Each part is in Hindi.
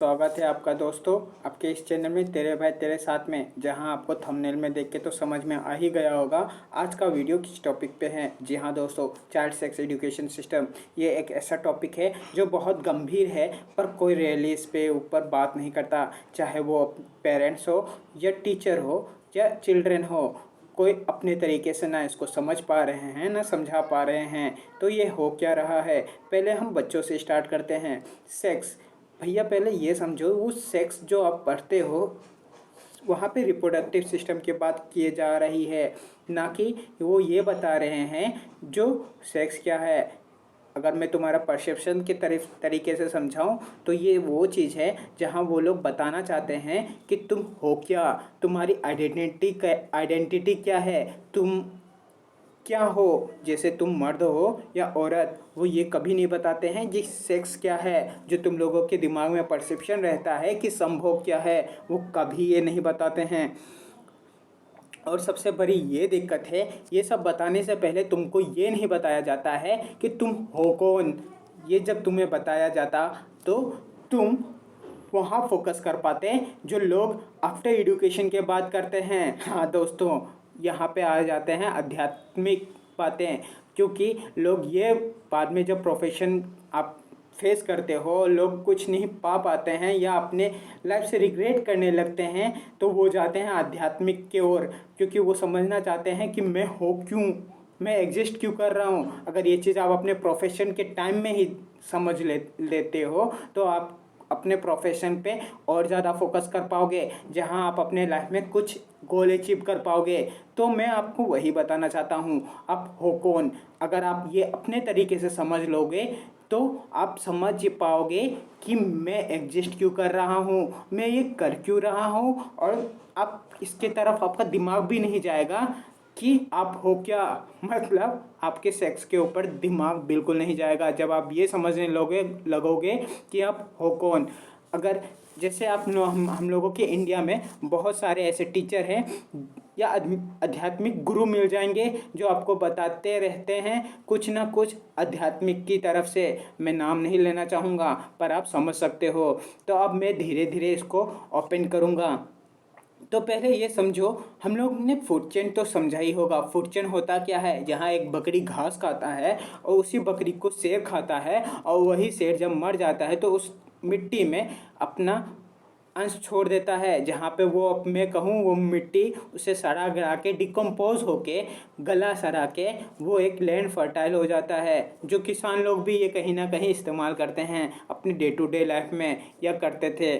स्वागत है आपका दोस्तों आपके इस चैनल में तेरे भाई तेरे साथ में। जहां आपको थंबनेल में देख के तो समझ में आ ही गया होगा आज का वीडियो किस टॉपिक पे है। जी हां दोस्तों, चाइल्ड सेक्स एजुकेशन सिस्टम ये एक ऐसा टॉपिक है जो बहुत गंभीर है, पर कोई रेयरली इस पे ऊपर बात नहीं करता। चाहे वो पेरेंट्स हो या टीचर हो या चिल्ड्रेन हो, कोई अपने तरीके से ना इसको समझ पा रहे हैं ना समझा पा रहे हैं। तो ये हो क्या रहा है, पहले हम बच्चों से स्टार्ट करते हैं। सेक्स, भैया पहले ये समझो, वो सेक्स जो आप पढ़ते हो वहाँ पे रिप्रोडक्टिव सिस्टम की बात किए जा रही है, ना कि वो ये बता रहे हैं जो सेक्स क्या है। अगर मैं तुम्हारा परसेप्शन के तरीके से समझाऊं तो ये वो चीज़ है जहाँ वो लोग बताना चाहते हैं कि तुम हो क्या, तुम्हारी आइडेंटिटी क्या है, तुम क्या हो। जैसे तुम मर्द हो या औरत, वो ये कभी नहीं बताते हैं जी सेक्स क्या है। जो तुम लोगों के दिमाग में परसेप्शन रहता है कि संभोग क्या है, वो कभी ये नहीं बताते हैं। और सबसे बड़ी ये दिक्कत है, ये सब बताने से पहले तुमको ये नहीं बताया जाता है कि तुम हो कौन। ये जब तुम्हें बताया जाता तो तुम वहाँ फोकस कर पाते जो लोग आफ्टर एजुकेशन के बाद करते हैं। हाँ दोस्तों, यहाँ पे आ जाते हैं आध्यात्मिक बातें, क्योंकि लोग ये बाद में जब प्रोफेशन आप फेस करते हो, लोग कुछ नहीं पा पाते हैं या अपने लाइफ से रिग्रेट करने लगते हैं, तो वो जाते हैं आध्यात्मिक के ओर, क्योंकि वो समझना चाहते हैं कि मैं हो क्यों, मैं एग्जिस्ट क्यों कर रहा हूँ। अगर ये चीज़ आप अपने प्रोफेशन के टाइम में ही समझ लेते हो तो आप अपने प्रोफेशन पे और ज़्यादा फोकस कर पाओगे, जहां आप अपने लाइफ में कुछ गोल अचीव कर पाओगे। तो मैं आपको वही बताना चाहता हूं, आप हो कौन। अगर आप ये अपने तरीके से समझ लोगे तो आप समझ पाओगे कि मैं एग्जिस्ट क्यों कर रहा हूँ, मैं ये कर क्यों रहा हूँ। और आप इसके तरफ आपका दिमाग भी नहीं जाएगा कि आप हो क्या, मतलब आपके सेक्स के ऊपर दिमाग बिल्कुल नहीं जाएगा जब आप ये समझने लगोगे कि आप हो कौन। अगर जैसे हम लोगों के इंडिया में बहुत सारे ऐसे टीचर हैं या आध्यात्मिक गुरु मिल जाएंगे जो आपको बताते रहते हैं कुछ ना कुछ आध्यात्मिक की तरफ से। मैं नाम नहीं लेना चाहूँगा पर आप समझ सकते हो। तो अब मैं धीरे धीरे इसको ओपन करूँगा। तो पहले ये समझो, हम लोग ने फूड चेन तो समझा ही होगा। फूड चेन होता क्या है, जहाँ एक बकरी घास खाता है और उसी बकरी को शेर खाता है, और वही शेर जब मर जाता है तो उस मिट्टी में अपना अंश छोड़ देता है, जहाँ पे वो मैं कहूँ वो मिट्टी उसे सड़ा गला के डिकम्पोज होके गला सड़ा के वो एक लैंड फर्टाइल हो जाता है। जो किसान लोग भी ये कहीं ना कहीं इस्तेमाल करते हैं अपनी डे टू डे लाइफ में या करते थे।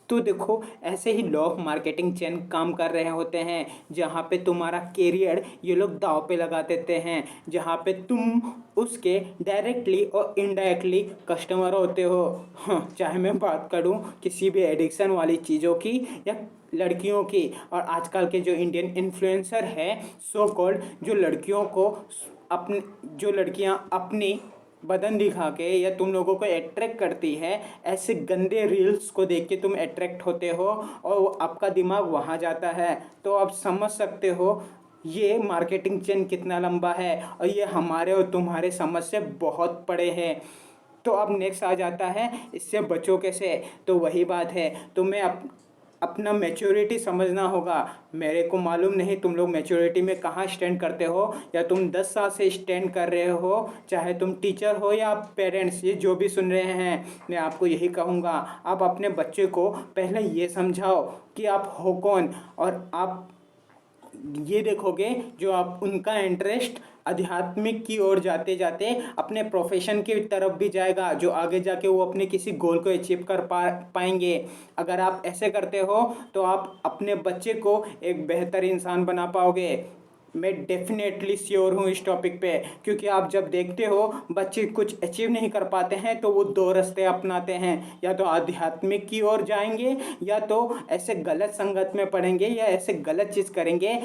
तो देखो, ऐसे ही लॉ ऑफ मार्केटिंग चेन काम कर रहे होते हैं, जहाँ पे तुम्हारा कैरियर ये लोग दांव पे लगा देते हैं, जहाँ पे तुम उसके डायरेक्टली और इनडायरेक्टली कस्टमर होते हो। हाँ, चाहे मैं बात करूँ किसी भी एडिक्शन वाली चीज़ों की या लड़कियों की। और आजकल के जो इंडियन इन्फ्लुएंसर है सो कॉल्ड, जो लड़कियों को अपने जो लड़कियां अपनी बदन दिखा के या तुम लोगों को अट्रैक्ट करती है, ऐसे गंदे रील्स को देख के तुम अट्रैक्ट होते हो और आपका दिमाग वहाँ जाता है। तो आप समझ सकते हो ये मार्केटिंग चेन कितना लंबा है, और ये हमारे और तुम्हारे समझ से बहुत बड़े हैं। तो अब नेक्स्ट आ जाता है इससे बचो कैसे। तो वही बात है, तो मैं अपना मैच्योरिटी समझना होगा। मेरे को मालूम नहीं तुम लोग मैच्योरिटी में कहाँ स्टैंड करते हो, या तुम 10 साल से स्टैंड कर रहे हो, चाहे तुम टीचर हो या पेरेंट्स, ये जो भी सुन रहे हैं, मैं आपको यही कहूँगा, आप अपने बच्चे को पहले ये समझाओ कि आप हो कौन। और आप ये देखोगे जो आप उनका इंटरेस्ट आध्यात्मिक की ओर जाते जाते अपने प्रोफेशन की तरफ भी जाएगा, जो आगे जाके वो अपने किसी गोल को अचीव कर पाएंगे। अगर आप ऐसे करते हो तो आप अपने बच्चे को एक बेहतर इंसान बना पाओगे। मैं डेफिनेटली श्योर हूँ इस टॉपिक पे, क्योंकि आप जब देखते हो बच्चे कुछ अचीव नहीं कर पाते हैं तो वो दो रास्ते अपनाते हैं, या तो आध्यात्मिक की ओर जाएंगे या तो ऐसे गलत संगत में पड़ेंगे या ऐसे गलत चीज़ करेंगे।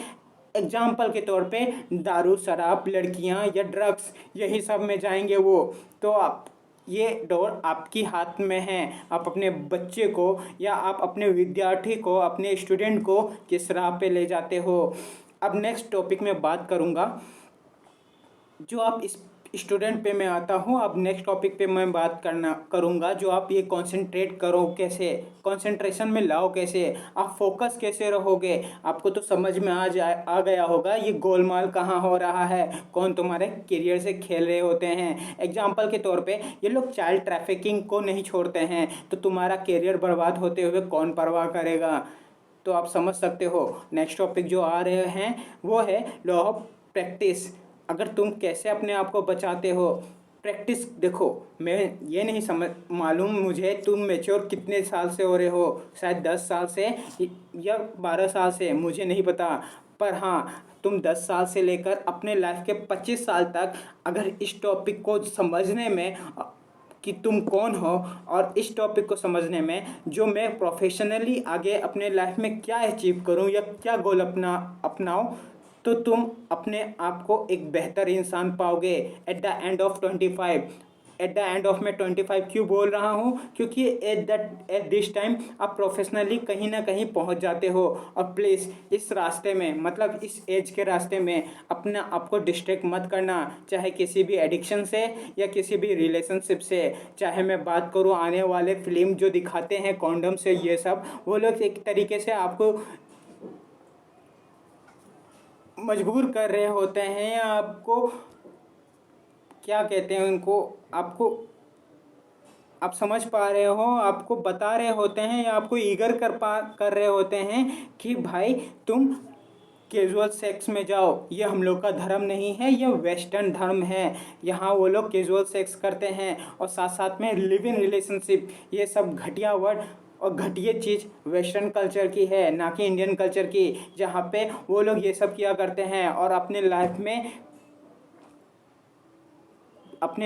एग्जाम्पल के तौर पे दारू शराब लड़कियां या ड्रग्स, यही सब में जाएंगे वो। तो आप ये डोर आपकी हाथ में है, आप अपने बच्चे को या आप अपने विद्यार्थी को अपने स्टूडेंट को किस राह पे ले जाते हो। अब नेक्स्ट टॉपिक में बात करूंगा, जो आप स्टूडेंट पे मैं आता हूँ। अब नेक्स्ट टॉपिक पे मैं बात करूँगा जो आप ये कंसंट्रेट करो कैसे, कंसंट्रेशन में लाओ कैसे, आप फोकस कैसे रहोगे। आपको तो समझ में आ गया होगा ये गोलमाल कहाँ हो रहा है, कौन तुम्हारे करियर से खेल रहे होते हैं। एग्जाम्पल के तौर पे ये लोग चाइल्ड ट्रैफिकिंग को नहीं छोड़ते हैं तो तुम्हारा करियर बर्बाद होते हुए कौन परवाह करेगा। तो आप समझ सकते हो। नेक्स्ट टॉपिक जो आ रहे हैं वो है लॉ ऑफ प्रैक्टिस। अगर तुम कैसे अपने आप को बचाते हो, प्रैक्टिस देखो। मैं ये नहीं समझ मालूम मुझे तुम मैच्योर कितने साल से हो रहे हो, शायद 10 साल से या 12 साल से, मुझे नहीं पता। पर हाँ, तुम 10 साल से लेकर अपने लाइफ के 25 साल तक अगर इस टॉपिक को समझने में कि तुम कौन हो और इस टॉपिक को समझने में जो मैं प्रोफेशनली आगे अपने लाइफ में क्या अचीव करूं या क्या गोल अपनाऊं, तो तुम अपने आप को एक बेहतर इंसान पाओगे at the end of 25। At the end of मैं 25 क्यों बोल रहा हूँ, क्योंकि एट दिस टाइम आप प्रोफेशनली कहीं ना कहीं पहुँच जाते हो। और प्लीज़ इस रास्ते में, मतलब इस एज के रास्ते में अपना आपको डिस्ट्रैक्ट मत करना, चाहे किसी भी एडिक्शन से या किसी भी रिलेशनशिप से। चाहे मैं बात करूँ आने वाले फिल्म जो दिखाते हैं कॉन्डम से, ये सब वो लोग एक तरीके से आपको मजबूर कर रहे होते हैं या आपको क्या कहते हैं उनको, आपको आप समझ पा रहे हो, आपको बता रहे होते हैं या आपको ईगर कर रहे होते हैं कि भाई तुम कैजुअल सेक्स में जाओ, ये हम लोग का धर्म नहीं है, ये वेस्टर्न धर्म है। यहाँ वो लोग कैजुअल सेक्स करते हैं और साथ साथ में लिव इन रिलेशनशिप, ये सब घटिया वर्ड और घटिया चीज़ वेस्टर्न कल्चर की है, ना कि इंडियन कल्चर की, जहाँ पे वो लोग ये सब किया करते हैं और अपने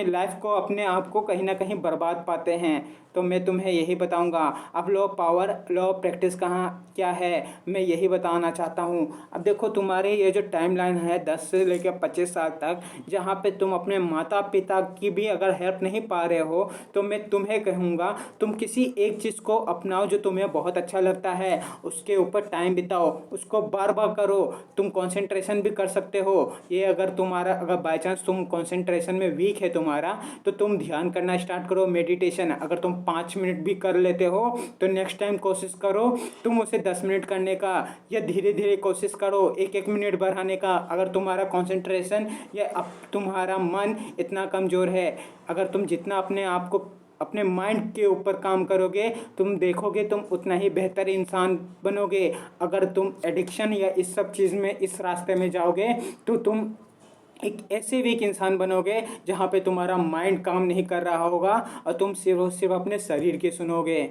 लाइफ को, अपने आप को कहीं ना कहीं बर्बाद पाते हैं। तो मैं तुम्हें यही बताऊंगा। अब लॉ पावर, लॉ प्रैक्टिस कहाँ क्या है, मैं यही बताना चाहता हूँ। अब देखो तुम्हारे ये जो टाइम लाइन है 10 से लेकर 25 साल तक, जहाँ पे तुम अपने माता पिता की भी अगर हेल्प नहीं पा रहे हो, तो मैं तुम्हें कहूँगा तुम किसी एक चीज़ को अपनाओ जो तुम्हें बहुत अच्छा लगता है, उसके ऊपर टाइम बिताओ, उसको बार बार करो। तुम कंसंट्रेशन भी कर सकते हो। ये अगर बाई चांस तुम कंसंट्रेशन में वीक है तुम्हारा, तो तुम ध्यान करना स्टार्ट करो, मेडिटेशन। अगर तुम 5 मिनट भी कर लेते हो तो नेक्स्ट टाइम कोशिश करो तुम उसे 10 मिनट करने का, या धीरे धीरे कोशिश करो 1-1 मिनट बढ़ाने का। अगर तुम्हारा कंसंट्रेशन या अब तुम्हारा मन इतना कमज़ोर है, अगर तुम जितना अपने आप को, अपने माइंड के ऊपर काम करोगे, तुम देखोगे तुम उतना ही बेहतर इंसान बनोगे। अगर तुम एडिक्शन या इस सब चीज़ में, इस रास्ते में जाओगे, तो तुम एक ऐसे वीक इंसान बनोगे जहाँ पे तुम्हारा माइंड काम नहीं कर रहा होगा और तुम सिर्फ और सिर्फ अपने शरीर की सुनोगे।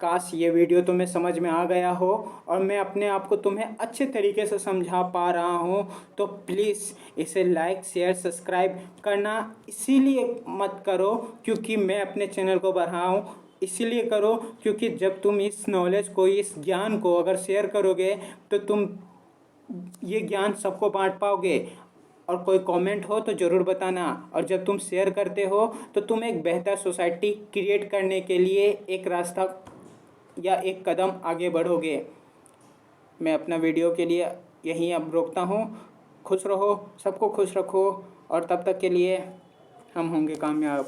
काश ये वीडियो तुम्हें समझ में आ गया हो और मैं अपने आप को तुम्हें अच्छे तरीके से समझा पा रहा हूँ। तो प्लीज़ इसे लाइक शेयर सब्सक्राइब करना इसीलिए मत करो क्योंकि मैं अपने चैनल को बढ़ाऊँ, इसीलिए करो क्योंकि जब तुम इस नॉलेज को, इस ज्ञान को अगर शेयर करोगे तो तुम ये ज्ञान सबको बांट पाओगे। और कोई कमेंट हो तो ज़रूर बताना। और जब तुम शेयर करते हो तो तुम एक बेहतर सोसाइटी क्रिएट करने के लिए एक रास्ता या एक कदम आगे बढ़ोगे। मैं अपना वीडियो के लिए यहीं अब रोकता हूँ। खुश रहो, सबको खुश रखो और तब तक के लिए हम होंगे कामयाब।